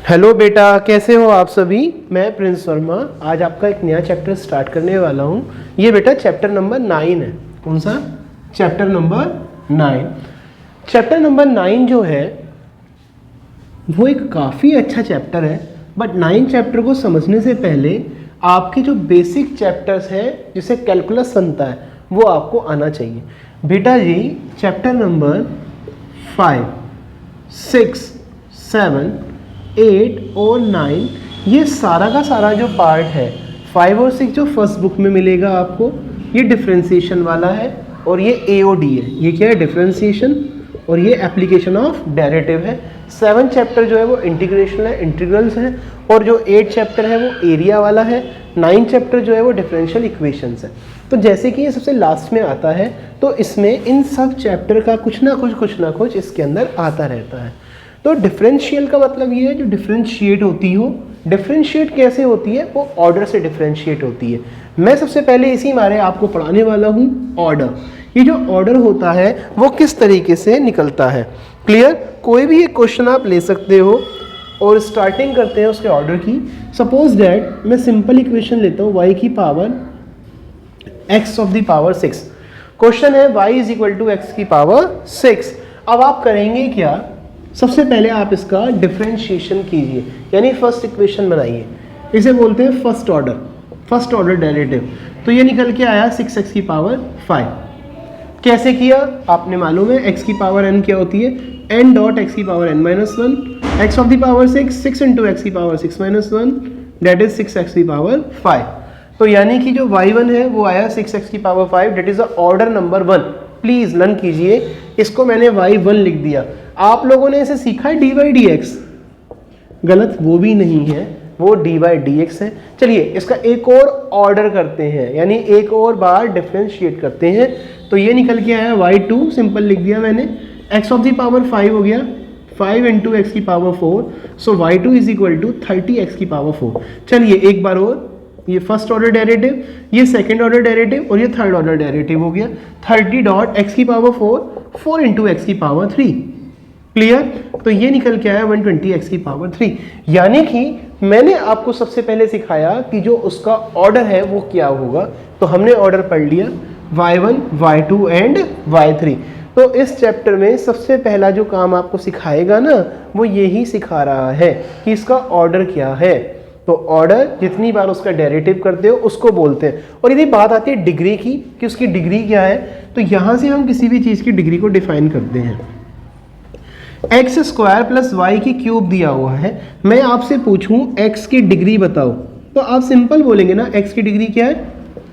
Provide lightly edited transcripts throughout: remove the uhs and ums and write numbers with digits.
Hello बेटा, कैसे हो आप सभी। मैं प्रिंस वर्मा आज आपका एक नया चैप्टर स्टार्ट करने वाला हूँ। ये बेटा चैप्टर नंबर 9 है। कौन सा? Chapter number 9। चैप्टर नंबर 9 जो है वो एक काफ़ी अच्छा चैप्टर है, बट 9 चैप्टर को समझने से पहले आपके जो बेसिक चैप्टर्स हैं जिसे कैलकुलस बनता है वो आपको आना चाहिए। बेटा जी चैप्टर नंबर 5, 6, 7, 8 और 9 ये सारा का सारा जो पार्ट है 5 और 6 जो फर्स्ट बुक में मिलेगा आपको, ये डिफरेंशिएशन वाला है और ये AOD है। ये क्या है? डिफरेंशिएशन। और ये एप्लीकेशन ऑफ डेरिवेटिव है। 7 चैप्टर जो है वो इंटीग्रेशन है, इंटीग्रल्स है। और जो 8 चैप्टर है वो एरिया वाला है। 9 चैप्टर जो है वो डिफरेंशियल इक्वेशंस है। तो जैसे कि ये सबसे लास्ट में आता है तो इसमें इन सब चैप्टर का कुछ ना कुछ इसके अंदर आता रहता है। तो डिफरेंशियल का मतलब ये है जो डिफरेंशिएट होती हो। डिफरेंशिएट कैसे होती है? वो ऑर्डर से डिफरेंशिएट होती है। मैं सबसे पहले इसी बारे आपको पढ़ाने वाला हूँ ऑर्डर। ये जो ऑर्डर होता है वो किस तरीके से निकलता है। क्लियर? कोई भी एक क्वेश्चन आप ले सकते हो और स्टार्टिंग करते हैं उसके ऑर्डर की। सपोज दैट मैं सिंपल इक्वेशन लेता हूँ y की power x of the power 6। Question है y is equal to x की पावर 6। अब आप करेंगे क्या? सबसे पहले आप इसका डिफरेंशिएशन कीजिए, यानी फर्स्ट इक्वेशन बनाइए। इसे बोलते हैं फर्स्ट ऑर्डर डेरिवेटिव। तो ये निकल के आया 6x की पावर 5। कैसे किया? आपने मालूम है x की पावर n क्या होती है? n डॉट x की power n minus 1, x of the power 6 into x की power 6 minus 1, that is 6x की पावर 5। तो यानी कि जो y1 है वो आया 6x की power 5, that is the order number 1। Please learn कीजिए, इसको मैंने y1 लिख दिया। आप लोगों ने इसे सीखा है dy dx। गलत वो भी नहीं है, वो dy dx है। चलिए इसका एक और ऑर्डर करते हैं, यानी एक और बार डिफरेंशिएट करते हैं। तो ये निकल के आया y2, सिंपल लिख दिया मैंने। x ऑफ द पावर 5 हो गया 5 इंटू एक्स की power 4। So y2 is equal to 30x की पावर 4। चलिए एक बार और, ये फर्स्ट ऑर्डर डेरिवेटिव, ये सेकंड ऑर्डर डेरिवेटिव और ये थर्ड ऑर्डर डेरिवेटिव हो गया। 30 डॉट एक्स की पावर 4 इंटू एक्स की पावर 3। क्लियर? तो ये निकल के आया 120x की पावर 3। यानी कि मैंने आपको सबसे पहले सिखाया कि जो उसका ऑर्डर है वो क्या होगा। तो हमने ऑर्डर पढ़ लिया y1, y2 एंड y3। तो इस चैप्टर में सबसे पहला जो काम आपको सिखाएगा ना वो यही सिखा रहा है कि इसका ऑर्डर क्या है। तो ऑर्डर जितनी बार उसका डेरिवेटिव करते हो उसको बोलते हैं। और यदि बात आती है डिग्री की कि उसकी डिग्री क्या है, तो यहाँ से हम किसी भी चीज़ की डिग्री को डिफाइन करते हैं। एक्स स्क्वायर प्लस वाई की क्यूब दिया हुआ है, मैं आपसे पूछूं एक्स की डिग्री बताओ, तो आप सिंपल बोलेंगे ना एक्स की डिग्री क्या है?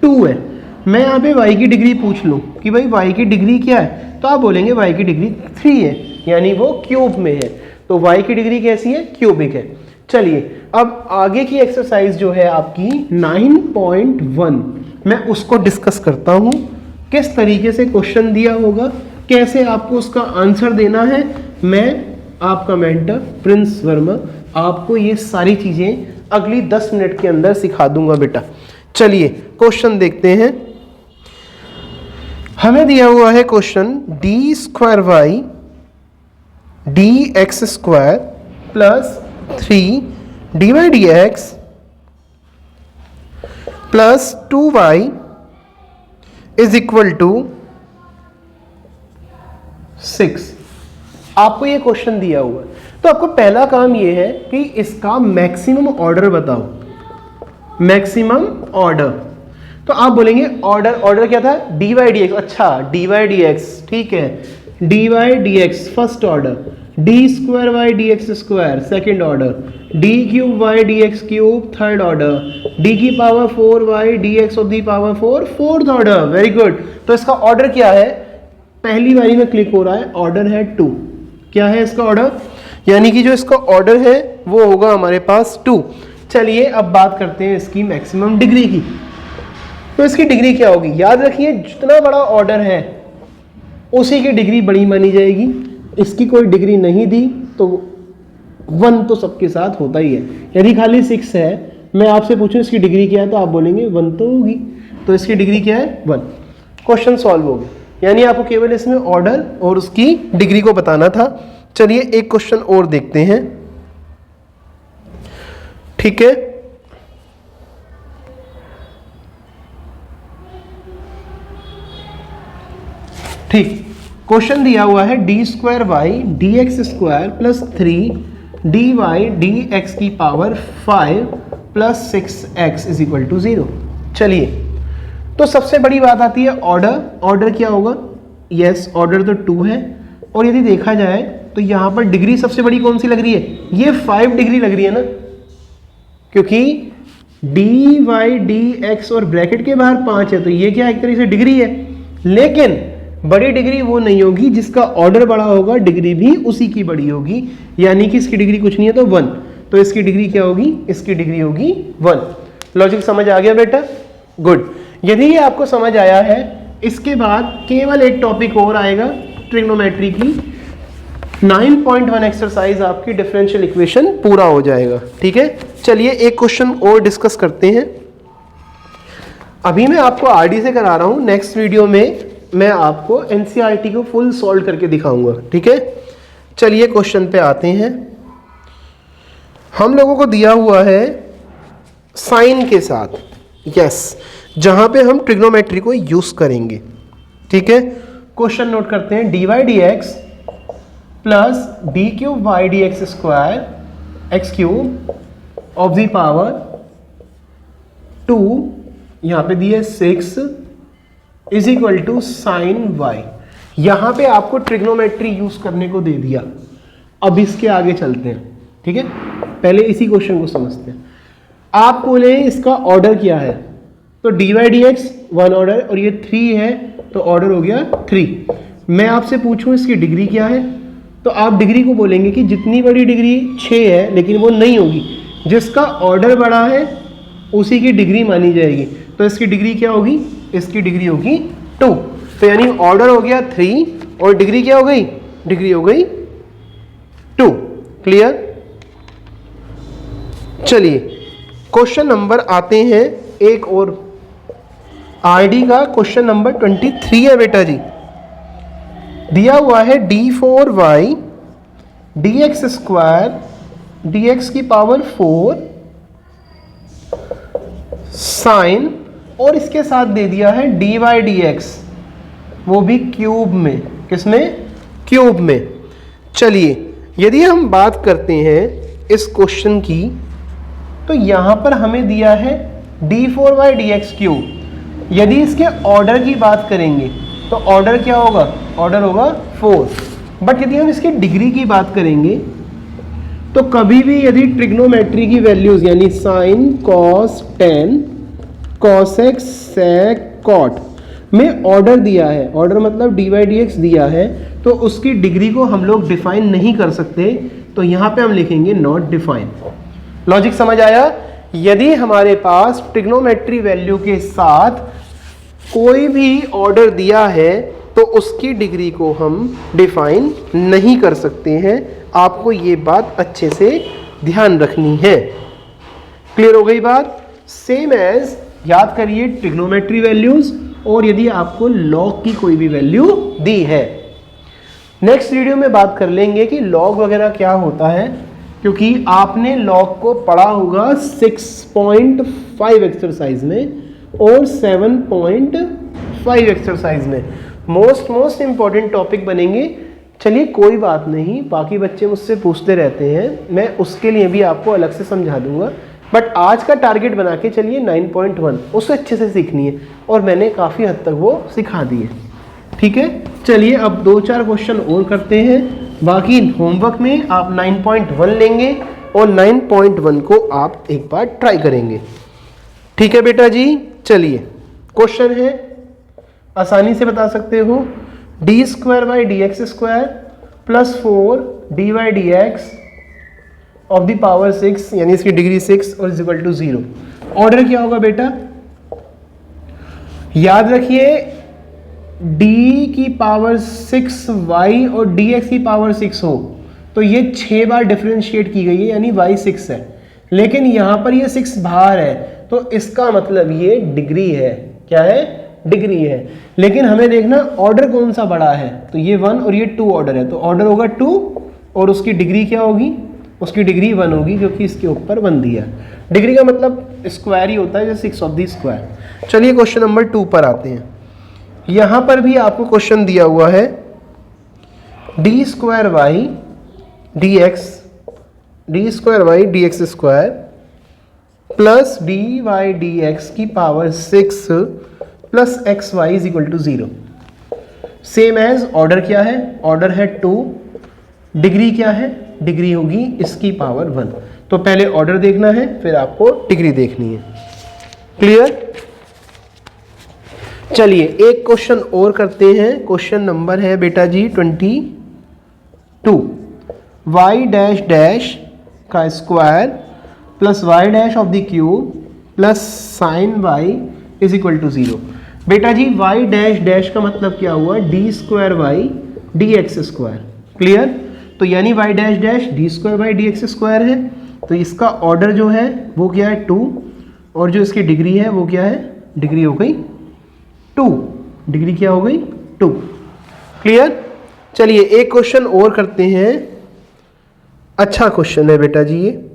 2 है। मैं यहाँ पे वाई की डिग्री पूछ लूँ कि भाई वाई की डिग्री क्या है, तो आप बोलेंगे वाई की डिग्री 3 है, यानी वो क्यूब में है। तो वाई की डिग्री कैसी है? क्यूबिक है। चलिए अब आगे की एक्सरसाइज जो है आपकी 9.1, मैं उसको डिस्कस करता हूँ। किस तरीके से क्वेश्चन दिया होगा, कैसे आपको उसका आंसर देना है। मैं आपका मेंटर प्रिंस वर्मा आपको ये सारी चीज़ें अगली 10 मिनट के अंदर सिखा दूंगा बेटा। चलिए क्वेश्चन देखते हैं। हमें दिया हुआ है question d square y d x square plus 3 d y d x plus 2y is equal to 6। आपको ये क्वेश्चन दिया हुआ है, तो आपको पहला काम ये है कि इसका मैक्सिमम ऑर्डर बताओ। मैक्सिमम ऑर्डर, तो आप बोलेंगे ऑर्डर क्या था? dy dx। अच्छा dy dx, ठीक है। dy dx first order, d square y d x square second order, d cube y d x cube third order, d की power 4y d x of the power 4 fourth order. Very good. तो इसका order क्या है? पहली बारी में click हो रहा है, ऑर्डर है 2। क्या है इसका ऑर्डर? यानी कि जो इसका ऑर्डर है वो होगा हमारे पास 2। चलिए अब बात करते हैं इसकी मैक्सिमम डिग्री की। तो इसकी डिग्री क्या होगी? याद रखिए जितना बड़ा ऑर्डर है उसी की डिग्री बड़ी मानी जाएगी। इसकी कोई डिग्री नहीं दी तो 1 तो सबके साथ होता ही है। यदि खाली 6 है, मैं आपसे पूछूं इसकी डिग्री क्या है, तो आप बोलेंगे 1 तो होगी। तो इसकी डिग्री क्या है? 1। क्वेश्चन सॉल्व हो गया। यानी आपको केवल इसमें ऑर्डर और उसकी डिग्री को बताना था। चलिए एक क्वेश्चन और देखते हैं। ठीक है, ठीक। क्वेश्चन दिया हुआ है d square y d x square plus 3 d y d x की power 5 plus 6x is equal to 0। चलिए, तो सबसे बड़ी बात आती है ऑर्डर। ऑर्डर क्या होगा? यस, ऑर्डर तो 2 है, और यदि देखा जाए तो यहां पर डिग्री सबसे बड़ी कौन सी लग रही है? ये 5 डिग्री लग रही है ना, क्योंकि डी वाई डी एक्स और ब्रैकेट के बाहर 5 है, तो ये क्या एक तरीके से डिग्री है। लेकिन बड़ी डिग्री वो नहीं होगी जिसका ऑर्डर बड़ा होगा, डिग्री भी उसी की बड़ी होगी, यानी कि इसकी डिग्री कुछ नहीं है तो 1, तो इसकी डिग्री क्या होगी? इसकी डिग्री होगी 1। लॉजिक समझ आ गया बेटा? गुड। यदि ये आपको समझ आया है, इसके बाद केवल एक टॉपिक और आएगा ट्रिग्नोमेट्री की 9.1 एक्सरसाइज, आपकी डिफरेंशियल इक्वेशन पूरा हो जाएगा। ठीक है, चलिए एक क्वेश्चन और डिस्कस करते हैं। अभी मैं आपको आरडी से करा रहा हूं, नेक्स्ट वीडियो में मैं आपको एनसीईआरटी को फुल सॉल्व करके दिखाऊंगा। ठीक है, चलिए क्वेश्चन पे आते हैं। हम लोगों को दिया हुआ है साइन के साथ, यस, जहां पे हम ट्रिग्नोमेट्री को यूज करेंगे। ठीक है, क्वेश्चन नोट करते हैं। D y d x plus d cube y d x square x cube of the power 2, यहां पे दिए 6 is equal to sine y. यहां पे आपको ट्रिग्नोमेट्री यूज करने को दे दिया। अब इसके आगे चलते हैं। ठीक है, पहले इसी क्वेश्चन को समझते हैं। आप बोले इसका ऑर्डर क्या है, तो d y d x 1 order, और ये 3 है तो ऑर्डर हो गया 3। मैं आपसे पूछूं इसकी डिग्री क्या है, तो आप डिग्री को बोलेंगे कि जितनी बड़ी डिग्री 6 है, लेकिन वो नहीं होगी, जिसका ऑर्डर बड़ा है उसी की डिग्री मानी जाएगी। तो इसकी डिग्री क्या होगी? इसकी डिग्री होगी 2। तो यानी ऑर्डर हो गया 3 और डिग्री क्या हो गई? डिग्री हो गई 2। क्लियर? चलिए क्वेश्चन नंबर आते हैं एक और, आरडी का क्वेश्चन नंबर 23 है बेटा जी। दिया हुआ है d4y dx स्क्वायर dx की पावर 4 साइन, और इसके साथ दे दिया है dy dx, वो भी क्यूब में। किसमें? क्यूब में। चलिए, यदि हम बात करते हैं इस क्वेश्चन की, तो यहां पर हमें दिया है d4y dx क्यूब। यदि इसके ऑर्डर की बात करेंगे तो ऑर्डर क्या होगा? ऑर्डर होगा 4। बट यदि हम इसकी डिग्री की बात करेंगे तो कभी भी यदि ट्रिग्नोमेट्री की वैल्यूज यानी sine cos tan cos x sec cot में ऑर्डर दिया है, ऑर्डर मतलब डी वाई डी एक्स दिया है, तो उसकी डिग्री को हम लोग डिफाइन नहीं कर सकते, तो यहां पे हम लिखेंगे नॉट डिफाइन। लॉजिक समझ आया? यदि हमारे पास ट्रिग्नोमेट्री वैल्यू के साथ कोई भी ऑर्डर दिया है तो उसकी डिग्री को हम डिफाइन नहीं कर सकते हैं। आपको ये बात अच्छे से ध्यान रखनी है। क्लियर हो गई बात? सेम एज याद करिए ट्रिग्नोमेट्री वैल्यूज, और यदि आपको लॉग की कोई भी वैल्यू दी है। नेक्स्ट वीडियो में बात कर लेंगे कि लॉग वगैरह क्या होता है, क्योंकि आपने लॉग को पढ़ा होगा 6.5 एक्सरसाइज में और 7.5 एक्सरसाइज में। मोस्ट इंपॉर्टेंट टॉपिक बनेंगे। चलिए कोई बात नहीं, बाकी बच्चे मुझसे पूछते रहते हैं, मैं उसके लिए भी आपको अलग से समझा दूंगा। बट आज का टारगेट बना के चलिए 9.1, उससे अच्छे से सीखनी है, और मैंने काफ़ी हद तक वो सिखा दी है। ठीक है, चलिए अब 2-4 क्वेश्चन और करते हैं। बाकी होमवर्क में आप 9.1 लेंगे और 9.1 को आप एक बार ट्राई करेंगे। ठीक है बेटा जी? चलिए क्वेश्चन है, आसानी से बता सकते हो, d square by d x square plus 4 d y d x of the power 6, यानी इसकी डिग्री 6 और इज इक्वल टू 0। ऑर्डर क्या होगा बेटा? याद रखिए d की पावर 6y और dx की पावर 6 हो तो ये 6 बार डिफरेंशिएट की गई है, यानी y 6 है, लेकिन यहां पर ये 6 बाहर है, तो इसका मतलब ये डिग्री है। क्या है? डिग्री है। लेकिन हमें देखना ऑर्डर कौन सा बड़ा है, तो ये 1 और ये 2 ऑर्डर है, तो ऑर्डर होगा 2 और उसकी डिग्री क्या होगी? उसकी डिग्री 1 होगी, क्योंकि इसके ऊपर 1 दिया। डिग्री का मतलब स्क्वायर ही होता है, जैसे 6 ऑफ द स्क्वायर। चलिए क्वेश्चन नंबर 2 पर आते हैं। यहाँ पर भी आपको क्वेश्चन दिया हुआ है d square y d x square plus d y d x की power 6 plus x y is equal to 0। Same as order क्या है, ऑर्डर है 2, डिग्री क्या है, डिग्री होगी इसकी पावर 1। तो पहले ऑर्डर देखना है, फिर आपको डिग्री देखनी है। क्लियर? चलिए एक क्वेश्चन और करते हैं। क्वेश्चन नंबर है बेटा जी 22। वाई डैश डैश का square plus y dash of the cube plus sine y is equal to 0। बेटा जी वाई डैश डैश का मतलब क्या हुआ, d square y d x square. Clear? तो यानी y dash dash d square y d x square है, तो इसका ऑर्डर जो है वो क्या है 2, और जो इसकी डिग्री है वो क्या है, डिग्री हो गई 2। डिग्री क्या हो गई 2। क्लियर? चलिए एक क्वेश्चन और करते हैं। अच्छा क्वेश्चन है बेटा जी ये,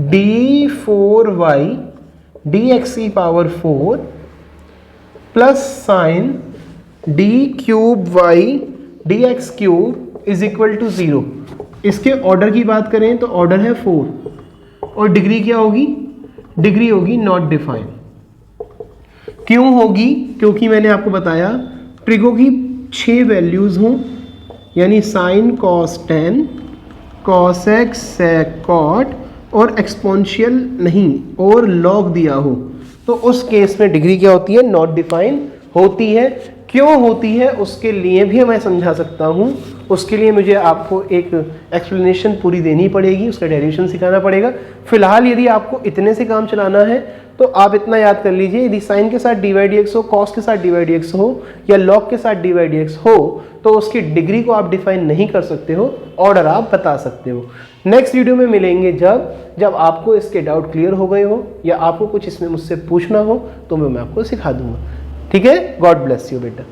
d4y dx की power 4 plus sine d cube y dx cube is equal to 0। इसके ऑर्डर की बात करें तो ऑर्डर है 4, और डिग्री क्या होगी, डिग्री होगी नॉट डिफाइंड। क्यों होगी? क्योंकि मैंने आपको बताया ट्रिगो की 6 वैल्यूज हों, यानी sine cos 10 cos x sec cot और एक्सपोनेंशियल नहीं और लॉग दिया हो, तो उस केस में डिग्री क्या होती है, नॉट डिफाइन होती है। क्यों होती है उसके लिए भी मैं समझा सकता हूँ। उसके लिए मुझे आपको एक एक्सप्लेनेशन पूरी देनी पड़ेगी, उसका डेरिवेशन सिखाना पड़ेगा। फिलहाल यदि आपको इतने से काम चलाना है तो आप इतना याद कर लीजिए, यदि साइन के साथ डी वाई डी एक्स हो, कॉस के साथ डी वाई डी एक्स हो, या लॉग के साथ डी वाई डी एक्स हो, तो उसकी डिग्री को आप डिफाइन नहीं कर सकते हो, ऑर्डर आप बता सकते हो। नेक्स्ट वीडियो में मिलेंगे जब आपको इसके डाउट क्लियर हो गए हो, या आपको कुछ इसमें मुझसे पूछना हो, तो मैं आपको सिखा दूंगा। ठीक है? गॉड ब्लेस यू बेटा।